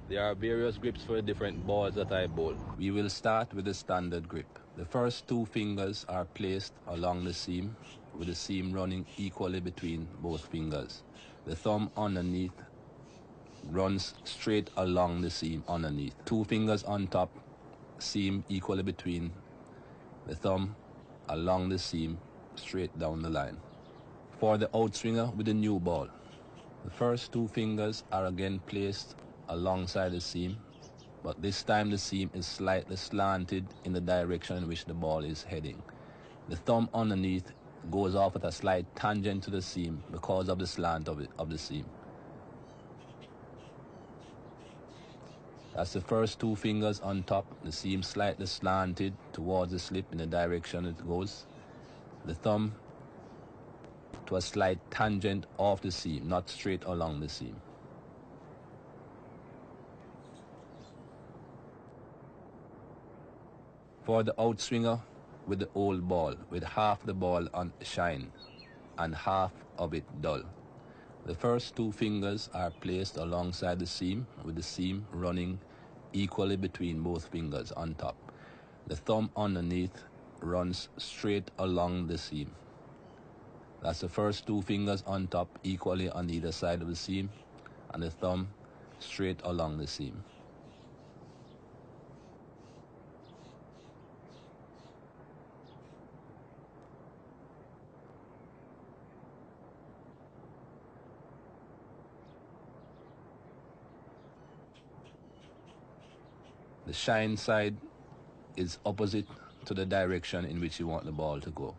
There are various grips for different balls that I bowl. We will start with the standard grip. The first two fingers are placed along the seam, with the seam running equally between both fingers. The thumb underneath runs straight along the seam underneath. Two fingers on top, seam equally between the thumb along the seam straight down the line. For the outswinger with the new ball, the first two fingers are again placed alongside the seam, but this time the seam is slightly slanted in the direction in which the ball is heading. The thumb underneath goes off at a slight tangent to the seam because of the slant of the seam. That's the first two fingers on top, the seam slightly slanted towards the slip in the direction it goes. The thumb to a slight tangent off the seam, not straight along the seam. For the outswinger with the old ball, with half the ball on shine and half of it dull. The first two fingers are placed alongside the seam, with the seam running equally between both fingers on top. The thumb underneath runs straight along the seam. That's the first two fingers on top, equally on either side of the seam, and the thumb straight along the seam. The shine side is opposite to the direction in which you want the ball to go.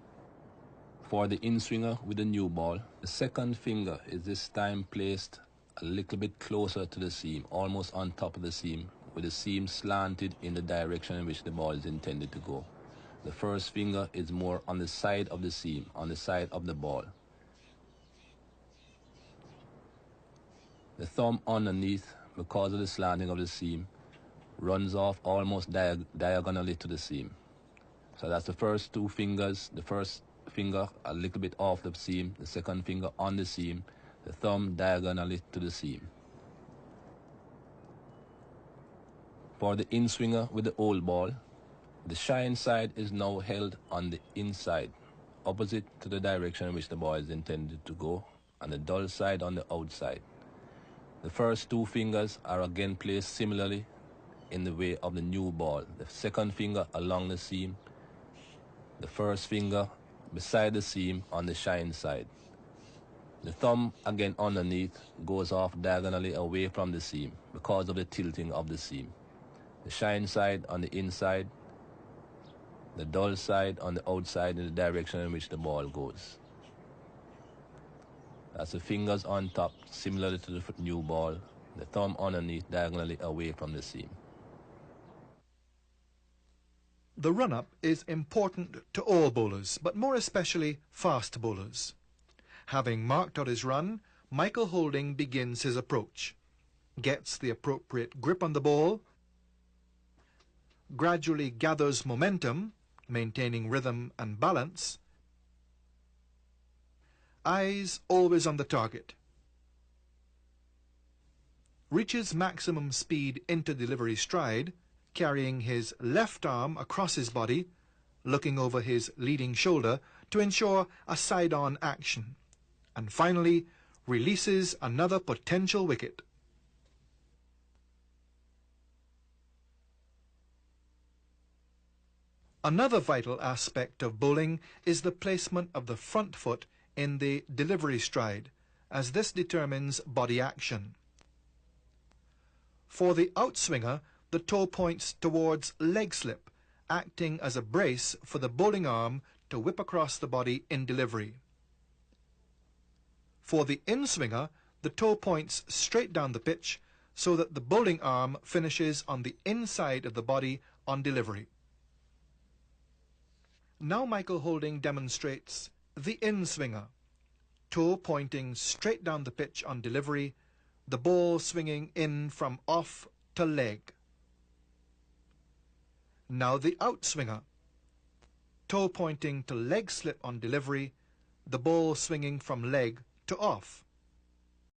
For the in-swinger with the new ball, the second finger is this time placed a little bit closer to the seam, almost on top of the seam, with the seam slanted in the direction in which the ball is intended to go. The first finger is more on the side of the seam, on the side of the ball. The thumb underneath, because of the slanting of the seam, runs off almost diagonally to the seam. So that's the first two fingers, the first finger a little bit off the seam, the second finger on the seam, the thumb diagonally to the seam. For the in-swinger with the old ball, the shine side is now held on the inside, opposite to the direction in which the ball is intended to go, and the dull side on the outside. The first two fingers are again placed similarly in the way of the new ball. The second finger along the seam, the first finger beside the seam on the shine side. The thumb again underneath goes off diagonally away from the seam because of the tilting of the seam. The shine side on the inside, the dull side on the outside in the direction in which the ball goes. That's the fingers on top, similarly to the new ball, the thumb underneath diagonally away from the seam. The run-up is important to all bowlers, but more especially fast bowlers. Having marked out his run, Michael Holding begins his approach, gets the appropriate grip on the ball, gradually gathers momentum, maintaining rhythm and balance, eyes always on the target, reaches maximum speed into delivery stride, carrying his left arm across his body, looking over his leading shoulder to ensure a side-on action, and finally releases another potential wicket. Another vital aspect of bowling is the placement of the front foot in the delivery stride, as this determines body action. For the outswinger, the toe points towards leg slip, acting as a brace for the bowling arm to whip across the body in delivery. For the in-swinger, the toe points straight down the pitch so that the bowling arm finishes on the inside of the body on delivery. Now Michael Holding demonstrates the in-swinger, toe pointing straight down the pitch on delivery, the ball swinging in from off to leg. Now the outswinger, toe pointing to leg slip on delivery, the ball swinging from leg to off.